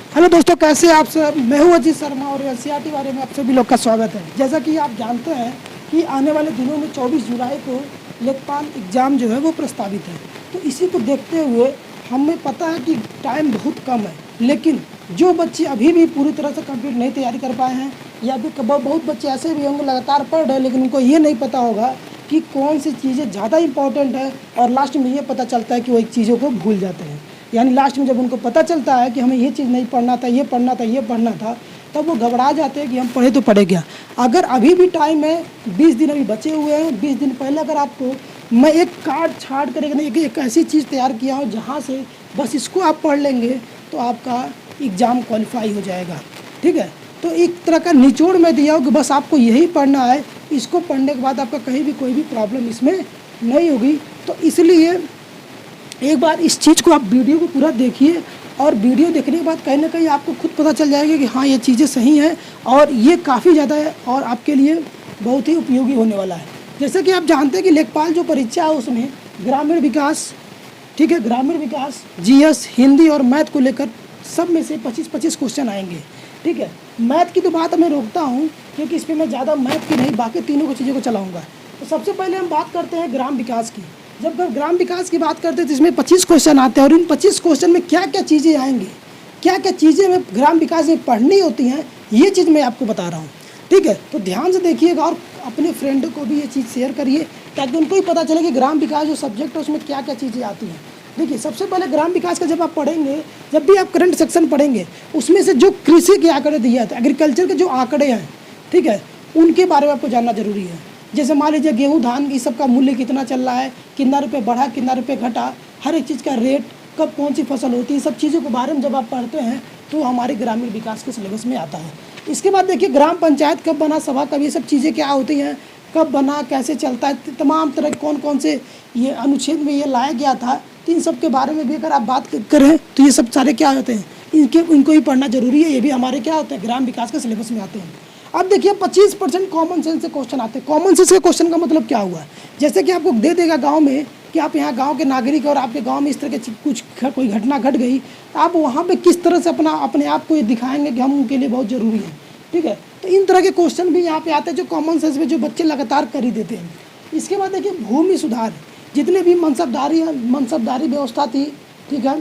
Hello दोस्तों, कैसे हैं आप सब। मैं हूं अजीत शर्मा और एनसीईआरटी बारे में आप सभी लोग का स्वागत है। जैसा कि आप जानते हैं कि आने वाले दिनों में 24 जुलाई को लेखपाल एग्ज़ाम जो है वो प्रस्तावित है। तो इसी को देखते हुए हमें पता है कि टाइम बहुत कम है, लेकिन जो बच्चे अभी भी पूरी तरह से कंप्लीट नहीं तैयारी कर पाए हैं या फिर बहुत बच्चे ऐसे भी होंगे लगातार पढ़ रहे हैं, लेकिन उनको ये नहीं पता होगा कि कौन सी चीज़ें ज़्यादा इंपॉर्टेंट है, और लास्ट में ये पता चलता है कि वो एक चीज़ों को भूल जाते हैं। यानी लास्ट में जब उनको पता चलता है कि हमें ये चीज़ नहीं पढ़ना था, ये पढ़ना था, ये पढ़ना था, तब वो घबरा जाते हैं कि हम पढ़े तो पढ़े क्या। अगर अभी भी टाइम है, 20 दिन अभी बचे हुए हैं, 20 दिन पहले अगर आपको मैं एक कार्ड छाट कर एक ऐसी चीज़ तैयार किया हो जहाँ से बस इसको आप पढ़ लेंगे तो आपका एग्ज़ाम क्वालिफाई हो जाएगा। ठीक है, तो एक तरह का निचोड़ में दिया हो कि बस आपको यही पढ़ना है, इसको पढ़ने के बाद आपका कहीं भी कोई भी प्रॉब्लम इसमें नहीं होगी। तो इसलिए एक बार इस चीज़ को आप वीडियो को पूरा देखिए, और वीडियो देखने के बाद कहीं ना कहीं आपको खुद पता चल जाएगा कि हाँ, ये चीज़ें सही हैं और ये काफ़ी ज़्यादा है और आपके लिए बहुत ही उपयोगी होने वाला है। जैसे कि आप जानते हैं कि लेखपाल जो परीक्षा है उसमें ग्रामीण विकास, ठीक है, ग्रामीण विकास, जीएस, हिंदी और मैथ को लेकर सब में से 25-25 क्वेश्चन आएंगे। ठीक है, मैथ की तो बात मैं रोकता हूँ क्योंकि इस पर मैं ज़्यादा मैथ की नहीं, बाकी तीनों को चीज़ों को चलाऊँगा। तो सबसे पहले हम बात करते हैं ग्राम विकास की। जब ग्राम विकास की बात करते हैं तो इसमें 25 क्वेश्चन आते हैं, और इन 25 क्वेश्चन में क्या क्या चीज़ें आएंगी, क्या क्या चीज़ें हमें ग्राम विकास में पढ़नी होती हैं, ये चीज़ मैं आपको बता रहा हूँ। ठीक है, तो ध्यान से देखिएगा और अपने फ्रेंड को भी ये चीज़ शेयर करिए ताकि उनको भी पता चले कि ग्राम विकास जो सब्जेक्ट है उसमें क्या क्या चीज़ें आती हैं। देखिए, सबसे पहले ग्राम विकास का जब आप पढ़ेंगे, जब भी आप करंट सेक्शन पढ़ेंगे, उसमें से जो कृषि के आंकड़े दिए जाते हैं, एग्रीकल्चर के जो आंकड़े हैं, ठीक है, उनके बारे में आपको जानना जरूरी है। जैसे मान लीजिए गेहूँ, धान, इस सब का मूल्य कितना चल रहा है, कितना रुपये बढ़ा, कितना रुपये घटा, हर एक चीज़ का रेट, कब कौन सी फसल होती है, सब चीज़ों के बारे में जब आप पढ़ते हैं तो हमारे ग्रामीण विकास के सिलेबस में आता है। इसके बाद देखिए, ग्राम पंचायत कब बना, सभा कब, ये सब चीज़ें क्या होती हैं, कब बना, कैसे चलता है, तमाम तरह कौन कौन से ये अनुच्छेद में ये लाया गया था, तो इन सब के बारे में भी अगर आप बात करें तो ये सब सारे क्या होते हैं, इनको ही पढ़ना जरूरी है। ये भी हमारे क्या होते हैं, ग्राम विकास के सिलेबस में आते हैं। अब देखिए, 25% कॉमन सेंस से क्वेश्चन आते हैं। कॉमन सेंस के क्वेश्चन का मतलब क्या हुआ, जैसे कि आपको दे देगा गांव में कि आप यहाँ गांव के नागरिक और आपके गांव में इस तरह के कोई घटना घट गई, तो आप वहाँ पे किस तरह से अपने आप को ये दिखाएंगे कि हम उनके लिए बहुत ज़रूरी है। ठीक है, तो इन तरह के क्वेश्चन भी यहाँ पे आते हैं जो कॉमन सेंस में जो बच्चे लगातार कर ही देते हैं। इसके बाद देखिए, भूमि सुधार, जितने भी मनसबदारी व्यवस्था थी, ठीक है,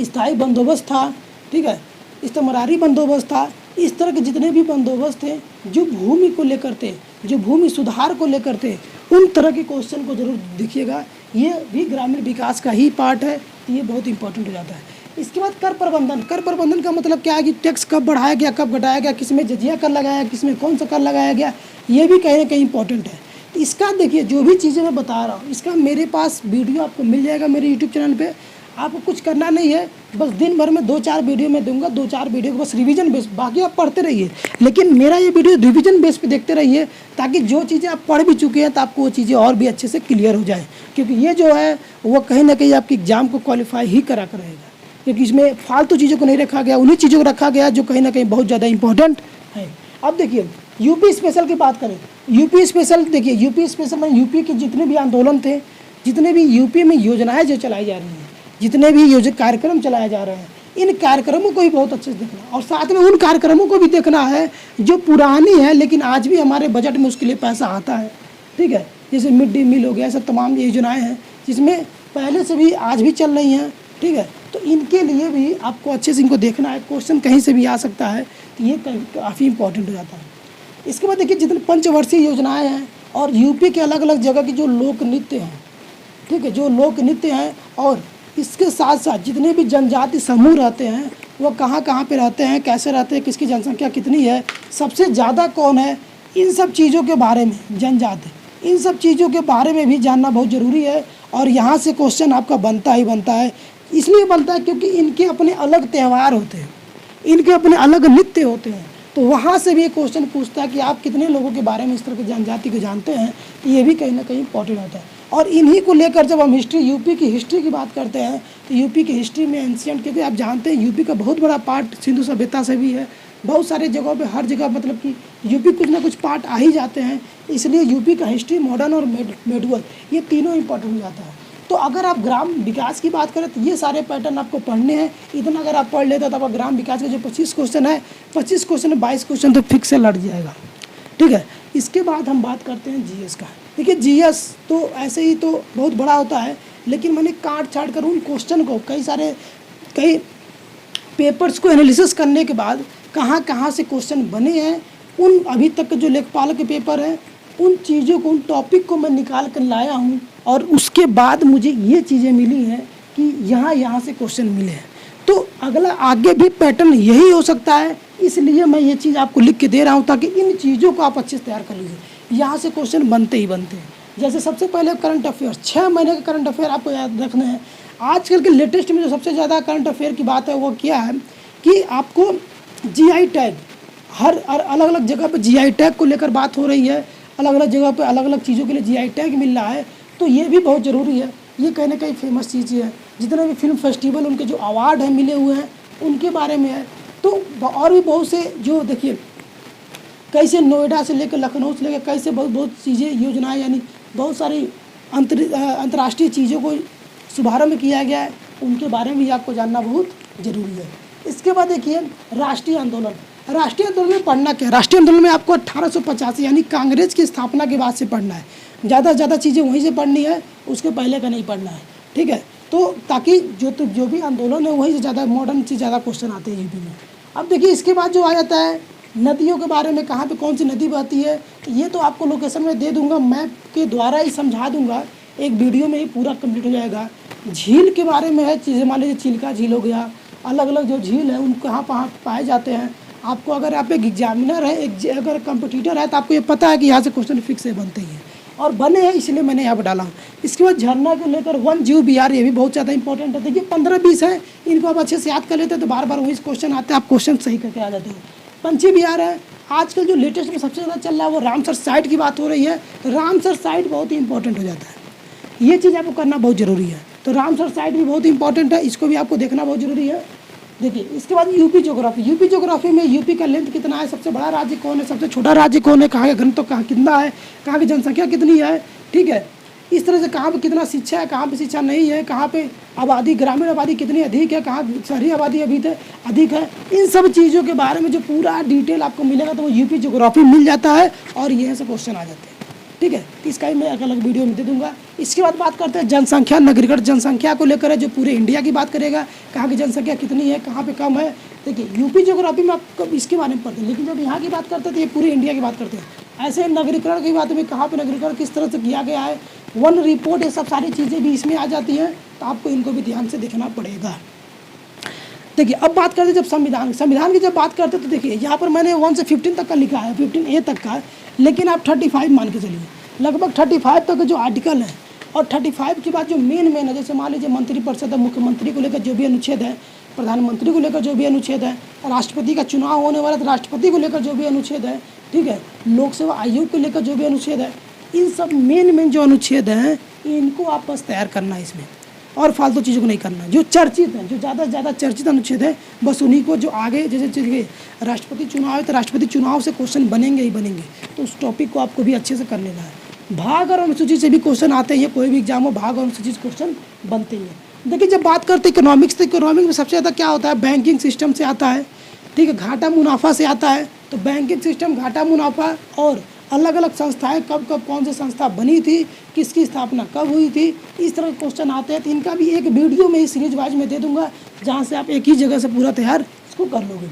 स्थायी बंदोबस्त था, ठीक है, इस्तेमरारी बंदोबस्त था, इस तरह के जितने भी बंदोबस्त थे जो भूमि को लेकर थे, जो भूमि सुधार को लेकर थे, उन तरह के क्वेश्चन को जरूर देखिएगा। ये भी ग्रामीण विकास का ही पार्ट है, तो ये बहुत इंपॉर्टेंट हो जाता है। इसके बाद कर प्रबंधन। कर प्रबंधन का मतलब क्या है कि टैक्स कब बढ़ाया गया, कब घटाया गया, किस में जजिया कर लगाया, किस में कौन सा कर लगाया गया, ये भी कहीं ना कहीं इंपॉर्टेंट है। तो इसका देखिए, जो भी चीज़ें मैं बता रहा हूँ, इसका मेरे पास वीडियो आपको मिल जाएगा मेरे यूट्यूब चैनल पे। आपको कुछ करना नहीं है, बस दिन भर में 2-4 वीडियो मैं दूंगा, 2-4 वीडियो को बस रिवीजन बेस, बाकी आप पढ़ते रहिए, लेकिन मेरा ये वीडियो रिवीजन बेस पे देखते रहिए, ताकि जो चीज़ें आप पढ़ भी चुके हैं तो आपको वो चीज़ें और भी अच्छे से क्लियर हो जाए। क्योंकि ये जो है वो कहीं ना कहीं आपके एग्जाम को क्वालिफाई ही करा कर रहेगा, क्योंकि इसमें फालतू चीज़ों को नहीं रखा गया, उन्हीं चीज़ों को रखा गया जो कहीं ना कहीं बहुत ज़्यादा इंपॉर्टेंट है। अब देखिए, यूपी स्पेशल की बात करें, यूपी स्पेशल देखिए, यूपी स्पेशल में यूपी के जितने भी आंदोलन थे, जितने भी यूपी में योजनाएं जो चलाई जा रही हैं, जितने भी कार्यक्रम चलाए जा रहे हैं, इन कार्यक्रमों को भी बहुत अच्छे से देखना, और साथ में उन कार्यक्रमों को भी देखना है जो पुरानी है लेकिन आज भी हमारे बजट में उसके लिए पैसा आता है। ठीक है, जैसे मिड डे मील हो गया, सब तमाम योजनाएं हैं जिसमें पहले से भी आज भी चल रही हैं। ठीक है, तो इनके लिए भी आपको अच्छे से इनको देखना है, क्वेश्चन कहीं से भी आ सकता है, तो ये काफ़ी इंपॉर्टेंट हो जाता है। इसके बाद देखिए, जितने पंचवर्षीय योजनाएँ हैं और यूपी के अलग अलग जगह की जो लोक नृत्य हैं, ठीक है, जो लोक नृत्य हैं, और इसके साथ साथ जितने भी जनजाति समूह रहते हैं वो कहाँ कहाँ पे रहते हैं, कैसे रहते हैं, किसकी जनसंख्या कितनी है, सबसे ज़्यादा कौन है, इन सब चीज़ों के बारे में, जनजाति, इन सब चीज़ों के बारे में भी जानना बहुत ज़रूरी है। और यहाँ से क्वेश्चन आपका बनता ही बनता है। इसलिए बनता है क्योंकि इनके अपने अलग त्यौहार होते हैं, इनके अपने अलग नृत्य होते हैं, तो वहाँ से भी ये क्वेश्चन पूछता है कि आप कितने लोगों के बारे में इस तरह की जनजाति को जानते हैं। ये भी कहीं ना कहीं इंपॉर्टेंट होता है। और इन्हीं को लेकर जब हम हिस्ट्री, यूपी की हिस्ट्री की बात करते हैं, तो यूपी की हिस्ट्री में एंशियंट, क्योंकि आप जानते हैं यूपी का बहुत बड़ा पार्ट सिंधु सभ्यता से भी है, बहुत सारे जगहों पे, हर जगह मतलब कि यूपी कुछ ना कुछ पार्ट आ ही जाते हैं। इसलिए यूपी का हिस्ट्री, मॉडर्न और मेडुअल, ये तीनों इंपॉर्टेंट हो जाता है। तो अगर आप ग्राम विकास की बात करें तो ये सारे पैटर्न आपको पढ़ने हैं। इतना अगर आप पढ़ लेते तो आपका ग्राम विकास के जो 25 क्वेश्चन है, 25 क्वेश्चन में 22 क्वेश्चन तो फिक्स से लड़ जाएगा, ठीक है। इसके बाद हम बात करते हैं जीएस का। देखिए जीएस तो ऐसे ही तो बहुत बड़ा होता है, लेकिन मैंने काट छाट कर उन क्वेश्चन को कई पेपर्स को एनालिसिस करने के बाद कहाँ कहाँ से क्वेश्चन बने हैं, उन अभी तक के जो लेखपाल के पेपर हैं उन चीज़ों को, उन टॉपिक को मैं निकाल कर लाया हूँ, और उसके बाद मुझे ये चीज़ें मिली हैं कि यहाँ से क्वेश्चन मिले हैं। तो अगला आगे भी पैटर्न यही हो सकता है, इसलिए मैं ये चीज़ आपको लिख के दे रहा हूँ ताकि इन चीज़ों को आप अच्छे से तैयार कर लीजिए। यहाँ से क्वेश्चन बनते ही बनते हैं। जैसे सबसे पहले करंट अफेयर, 6 महीने का करंट अफेयर आपको याद रखना है। आजकल के लेटेस्ट में जो सबसे ज़्यादा करंट अफेयर की बात है वो क्या है कि आपको जीआई टैग, हर अलग अलग जगह पे जीआई टैग को लेकर बात हो रही है, अलग अलग जगह पे अलग अलग चीज़ों के लिए जीआई टैग मिल रहा है। तो ये भी बहुत ज़रूरी है, ये कहीं ना कहीं फेमस चीज़ें है। जितने भी फिल्म फेस्टिवल उनके जो अवार्ड हैं मिले हुए हैं उनके बारे में है। तो और भी बहुत से जो देखिए कैसे नोएडा से लेकर लखनऊ से लेकर कैसे बहुत चीज़ें योजनाएं, यानी बहुत सारी अंतर्राष्ट्रीय चीज़ों को शुभारंभ किया गया है, उनके बारे में भी आपको जानना बहुत ज़रूरी है। इसके बाद देखिए राष्ट्रीय आंदोलन। राष्ट्रीय आंदोलन में पढ़ना क्या है? राष्ट्रीय आंदोलन में आपको 1885 यानी कांग्रेस की स्थापना के बाद से पढ़ना है। ज़्यादा से ज़्यादा चीज़ें वहीं से पढ़नी है, उसके पहले का नहीं पढ़ना है, ठीक है। तो ताकि जो भी आंदोलन है वहीं से ज़्यादा मॉडर्न से ज़्यादा क्वेश्चन आते हैं यूपी में। अब देखिए इसके बाद जो आ जाता है नदियों के बारे में, कहाँ पे कौन सी नदी बहती है, तो ये तो आपको लोकेशन में दे दूंगा, मैप के द्वारा ही समझा दूंगा, एक वीडियो में ही पूरा कंप्लीट हो जाएगा। झील के बारे में है, चीज़ें मान लीजिए चिल्का झील हो गया, अलग अलग जो झील है उन कहाँ पाए जाते हैं। आपको अगर आप एक एग्जामिनर है, अगर कंपटीटर है, तो आपको ये पता है कि यहाँ से क्वेश्चन फिक्स से बनते हैं और बने हैं, इसलिए मैंने यहाँ पर डाला हूँ। इसके बाद झरना को लेकर वन जीव बिहार, ये भी बहुत ज़्यादा इंपॉर्टेंट है। देखिए 15-20 है, इनको आप अच्छे से याद कर लेते हैं तो बार बार वही क्वेश्चन आते हैं, आप क्वेश्चन सही करके आ जाते हो। पंछी बिहार है, आजकल जो लेटेस्ट में सबसे ज़्यादा चल रहा है वो रामसर साइट की बात हो रही है, तो रामसर साइट बहुत ही इंपॉर्टेंट हो जाता है। ये चीज़ आपको करना बहुत ज़रूरी है, तो रामसर साइट भी बहुत इंपॉर्टेंट है, इसको भी आपको देखना बहुत ज़रूरी है। देखिए इसके बाद यूपी ज्योग्राफी। यूपी ज्योग्राफी में यूपी का लेंथ कितना है, सबसे बड़ा राज्य कौन है, सबसे छोटा राज्य कौन है, कहाँ का घनत्व कहाँ कितना है, कहाँ की जनसंख्या कितनी है, ठीक है। इस तरह से कहाँ पे कितना शिक्षा है, कहाँ पे शिक्षा नहीं है, कहाँ पे आबादी, ग्रामीण आबादी कितनी अधिक है, कहाँ शहरी आबादी अभी तक अधिक है, इन सब चीज़ों के बारे में जो पूरा डिटेल आपको मिलेगा तो वो यूपी ज्योग्राफी मिल जाता है और यहीं से क्वेश्चन आ जाते हैं, ठीक है। तो इसका ही मैं अलग अलग वीडियो में दे दूंगा। इसके बाद बात करते हैं जनसंख्या, नगरीकरण जनसंख्या को लेकर है, जो पूरे इंडिया की बात करेगा, कहाँ की जनसंख्या कितनी है, कहाँ पे कम है। देखिए यूपी ज्योग्राफी में आप इसके बारे में पढ़ते हैं, लेकिन जब यहाँ की बात करते हैं तो ये पूरे इंडिया की बात करते हैं। ऐसे नगरीकरण की बात में कहाँ पे नगरीकरण किस तरह से किया गया है, वन रिपोर्ट, ये सब सारी चीज़ें भी इसमें आ जाती हैं, तो आपको इनको भी ध्यान से देखना पड़ेगा। देखिए अब बात करते हैं जब संविधान की जब बात करते हैं तो देखिए यहाँ पर मैंने 1 से 15 तक का लिखा है, 15A तक का, लेकिन आप 35 मान के चलिए, लगभग 35 तक जो आर्टिकल है, और 35 के बाद जो मेन है, जैसे मान लीजिए मंत्रिपरिषद है, मुख्यमंत्री को लेकर जो भी अनुच्छेद है, प्रधानमंत्री को लेकर जो भी अनुच्छेद है, राष्ट्रपति का चुनाव होने वाला तो राष्ट्रपति को लेकर जो भी अनुच्छेद है, ठीक है, लोक सेवा आयोग को लेकर जो भी अनुच्छेद है, इन सब मेन जो अनुच्छेद हैं इनको आप बस तैयार करना है इसमें, और फालतू चीज़ों को नहीं करना। जो चर्चित हैं, जो ज़्यादा से ज़्यादा चर्चित अनुच्छेद है, बस उन्हीं को, जो आगे जैसे राष्ट्रपति चुनाव है तो राष्ट्रपति चुनाव से क्वेश्चन बनेंगे ही बनेंगे, तो उस टॉपिक को आपको भी अच्छे से कर लेना है। भाग और अनुसूचित से भी क्वेश्चन आते हैं, कोई भी एग्जाम हो भाग और अनुसूचित क्वेश्चन बनते ही हैं। देखिए जब बात करते हैं इकोनॉमिक्स, तो इकोनॉमिक्स में सबसे ज़्यादा क्या होता है, बैंकिंग सिस्टम से आता है, ठीक है, घाटा मुनाफा से आता है। तो बैंकिंग सिस्टम, घाटा मुनाफा, और अलग अलग संस्थाएं कब कौन सी संस्था बनी थी, किसकी स्थापना कब हुई थी, इस तरह के क्वेश्चन आते हैं। तो इनका भी एक वीडियो में ही सीरीज वाइज में दे दूंगा, जहाँ से आप एक ही जगह से पूरा तैयार इसको कर लोगे।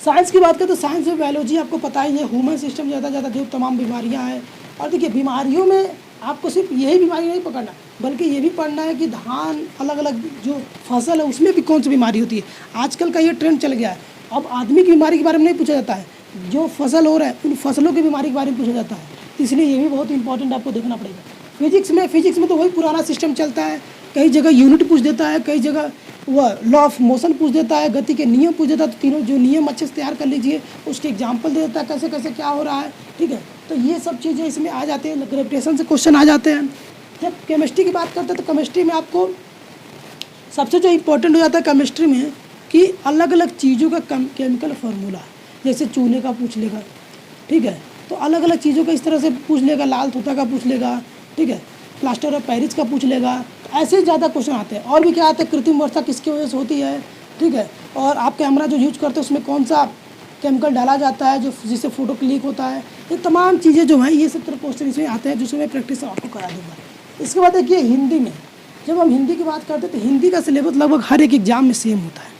साइंस की बात करें तो साइंस में बायोलॉजी आपको पता ही है, ह्यूमन सिस्टम ज़्यादा जो तमाम बीमारियाँ हैं। और देखिए बीमारियों में आपको सिर्फ यही बीमारी नहीं पकड़ना, बल्कि ये भी पढ़ना है कि धान, अलग अलग जो फसल है उसमें भी कौन सी बीमारी होती है। आजकल का ये ट्रेंड चल गया है, अब आदमी की बीमारी के बारे में नहीं पूछा जाता है, जो फसल हो रहा है उन फसलों की बीमारी के बारे में पूछा जाता है, इसलिए ये भी बहुत इंपॉर्टेंट आपको देखना पड़ेगा। फिजिक्स में तो वही पुराना सिस्टम चलता है, कई जगह यूनिट पूछ देता है, कई जगह वह लॉ ऑफ मोशन पूछ देता है, गति के नियम पूछ देता है। तो तीनों जो नियम अच्छे से तैयार कर लीजिए, उसके एग्जाम्पल दे देता है कैसे कैसे क्या हो रहा है, ठीक है। तो ये सब चीज़ें इसमें आ जाती हैं, ग्रेविटेशन से क्वेश्चन आ जाते हैं। जब केमिस्ट्री की बात करते हैं तो केमिस्ट्री में आपको सबसे जो इम्पोर्टेंट हो जाता है केमिस्ट्री में कि अलग अलग चीज़ों का केमिकल फार्मूला, जैसे चूने का पूछ लेगा, ठीक है, तो अलग अलग चीज़ों का इस तरह से पूछ लेगा, लाल तोता का पूछ लेगा, ठीक है। प्लास्टर ऑफ पेरिस का पूछ लेगा, ऐसे ही ज़्यादा क्वेश्चन आते हैं। और भी क्या आते हैं, कृत्रिम वर्षा किसकी वजह से होती है, ठीक है, और आप कैमरा जो यूज करते हैं उसमें कौन सा केमिकल डाला जाता है जो जिससे फ़ोटो क्लिक होता है, ये तमाम चीज़ें जो हैं ये सब तरह क्वेश्चन इसमें आते हैं, जिसमें मैं प्रैक्टिस आपको करा दूँगा। इसके बाद देखिए हिंदी में, जब हम हिंदी की बात करते हैं तो हिंदी का सिलेबस लगभग हर एक एग्जाम में सेम होता है।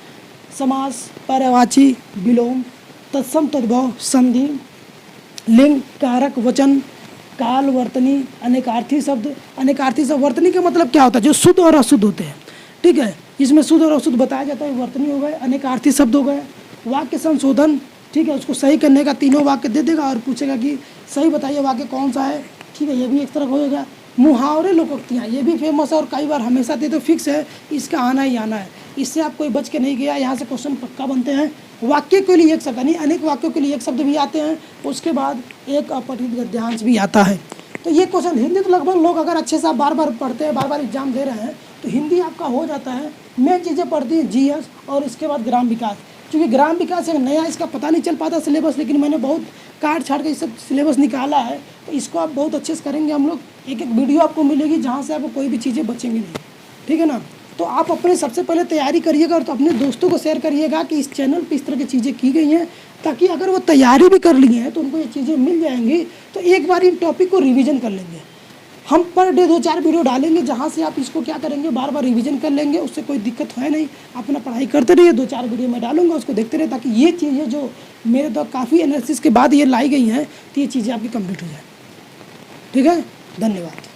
समास, पर्यायवाची, विलोम, तत्सम, तद्भव, संधि, लिंग, कारक, वचन, काल, वर्तनी, अनेकार्थी शब्द। अनेकार्थी शब्द, वर्तनी का मतलब क्या होता है, जो शुद्ध और अशुद्ध होते हैं, ठीक है, इसमें शुद्ध और अशुद्ध बताया जाता है, वर्तनी हो गए। अनेकार्थी शब्द हो गए। वाक्य संशोधन, ठीक है, उसको सही करने का 3 वाक्य दे देगा और पूछेगा कि सही बताइए वाक्य कौन सा है, ठीक है, ये भी एक तरह हो जाएगा। मुहावरे, लोकोक्तियाँ, ये भी फेमस है और कई बार हमेशा दे तो फिक्स है, इसका आना ही आना है, इससे आप कोई बच के नहीं गया, यहाँ से क्वेश्चन पक्का बनते हैं। वाक्य के लिए एक शब्द नहीं, अनेक वाक्यों के लिए एक शब्द भी आते हैं, उसके बाद एक अपठित गद्यांश भी आता है। तो ये क्वेश्चन हिंदी तो लगभग लोग अगर अच्छे से आप बार बार पढ़ते हैं, बार बार एग्जाम दे रहे हैं तो हिंदी आपका हो जाता है। मेन चीज़ें पढ़ती हैं जीएस और इसके बाद ग्राम विकास, क्योंकि ग्राम विकास एक नया, इसका पता नहीं चल पाता सिलेबस, लेकिन मैंने बहुत काट छाट के सब सिलेबस निकाला है, तो इसको आप बहुत अच्छे से करेंगे। हम लोग एक एक वीडियो आपको मिलेगी जहाँ से आपको कोई भी चीज़ें बचेंगी नहीं, ठीक है ना। तो आप अपने सबसे पहले तैयारी करिएगा और तो अपने दोस्तों को शेयर करिएगा कि इस चैनल पे इस तरह की चीज़ें की गई हैं, ताकि अगर वो तैयारी भी कर लिए हैं तो उनको ये चीज़ें मिल जाएंगी, तो एक बार इन टॉपिक को रिवीजन कर लेंगे। हम पर डे 2-4 वीडियो डालेंगे जहाँ से आप इसको क्या करेंगे, बार बार रिवीजन कर लेंगे, उससे कोई दिक्कत है नहीं। अपना पढ़ाई करते रहिए, 2-4 वीडियो मैं डालूंगा, उसको देखते रहिए, ताकि ये चीज़ें जो मेरे तो काफ़ी एनालिसिस के बाद ये लाई गई हैं, तो ये चीज़ें आपकी कंप्लीट हो जाए, ठीक है। धन्यवाद।